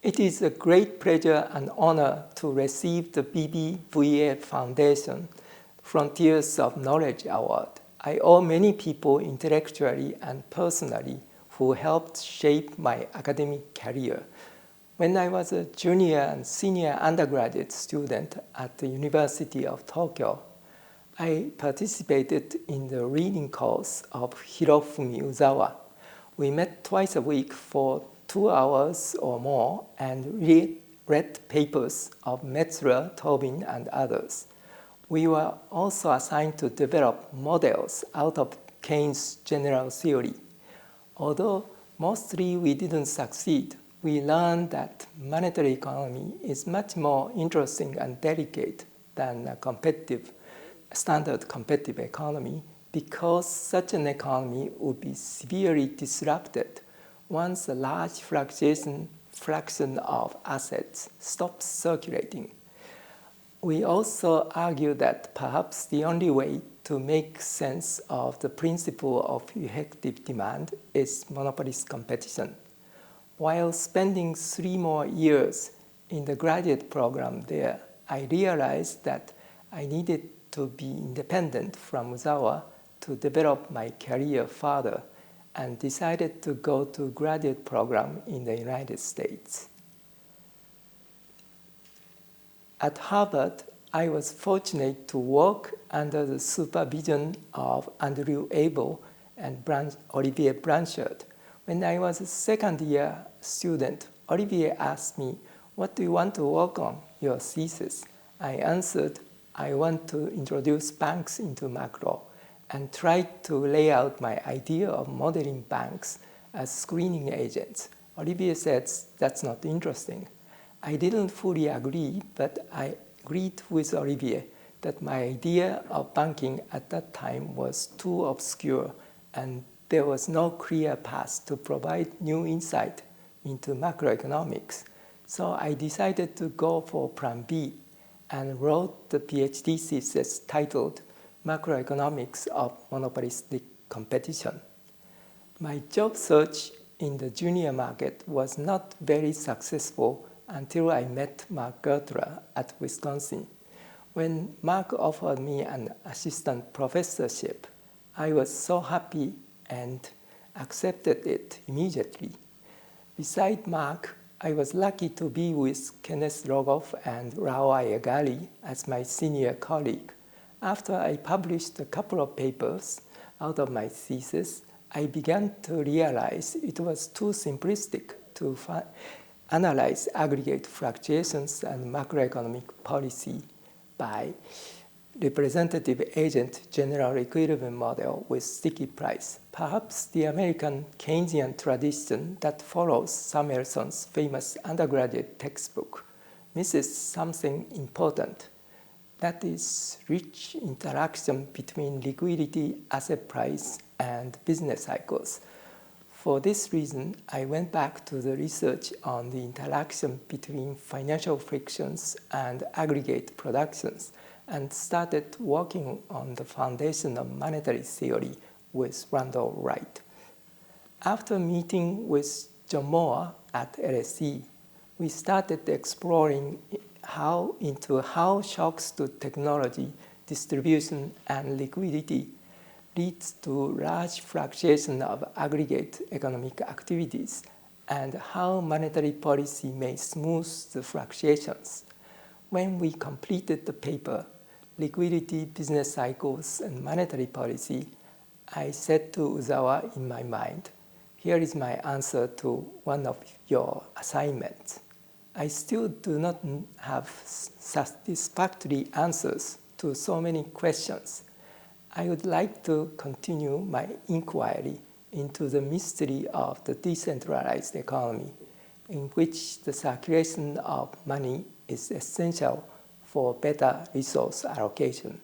It is a great pleasure and honor to receive the BBVA Foundation Frontiers of Knowledge Award. I owe many people intellectually and personally who helped shape my academic career. When I was a junior and senior undergraduate student at the University of Tokyo, I participated in the reading course of Hirofumi Uzawa. We met twice a week for 2 hours or more and read papers of Metzler, Tobin, and others. We were also assigned to develop models out of Keynes' general theory. Although mostly we didn't succeed, we learned that monetary economy is much more interesting and delicate than a standard competitive economy because such an economy would be severely disrupted once a large fraction of assets stops circulating. We also argue that perhaps the only way to make sense of the principle of effective demand is monopolist competition. While spending 3 more years in the graduate program there, I realized that I needed to be independent from Uzawa to develop my career further and decided to go to graduate program in the United States. At Harvard, I was fortunate to work under the supervision of Andrew Abel and Olivier Blanchard. When I was a second-year student, Olivier asked me, "What do you want to work on, your thesis?" I answered, "I want to introduce banks into macro," and tried to lay out my idea of modeling banks as screening agents. Olivier said, "That's not interesting." I didn't fully agree, but I agreed with Olivier that my idea of banking at that time was too obscure and there was no clear path to provide new insight into macroeconomics. So I decided to go for Plan B and wrote the PhD thesis titled Macroeconomics of Monopolistic Competition. My job search in the junior market was not very successful until I met Mark Gertler at Wisconsin. When Mark offered me an assistant professorship, I was so happy and accepted it immediately. Beside Mark, I was lucky to be with Kenneth Rogoff and Rao Ayagali as my senior colleague. After I published a couple of papers out of my thesis, I began to realize it was too simplistic to analyze aggregate fluctuations and macroeconomic policy by representative agent general equilibrium model with sticky price. Perhaps the American Keynesian tradition that follows Samuelson's famous undergraduate textbook misses something important. That is rich interaction between liquidity, asset price, and business cycles. For this reason, I went back to the research on the interaction between financial frictions and aggregate productions and started working on the foundation of monetary theory with Randall Wright. After meeting with John Moore at LSE, we started exploring how shocks to technology, distribution, and liquidity leads to large fluctuation of aggregate economic activities and how monetary policy may smooth the fluctuations. When we completed the paper, Liquidity, Business Cycles, and Monetary Policy, I said to Uzawa in my mind, "Here is my answer to one of your assignments." I still do not have satisfactory answers to so many questions. I would like to continue my inquiry into the mystery of the decentralized economy, in which the circulation of money is essential for better resource allocation.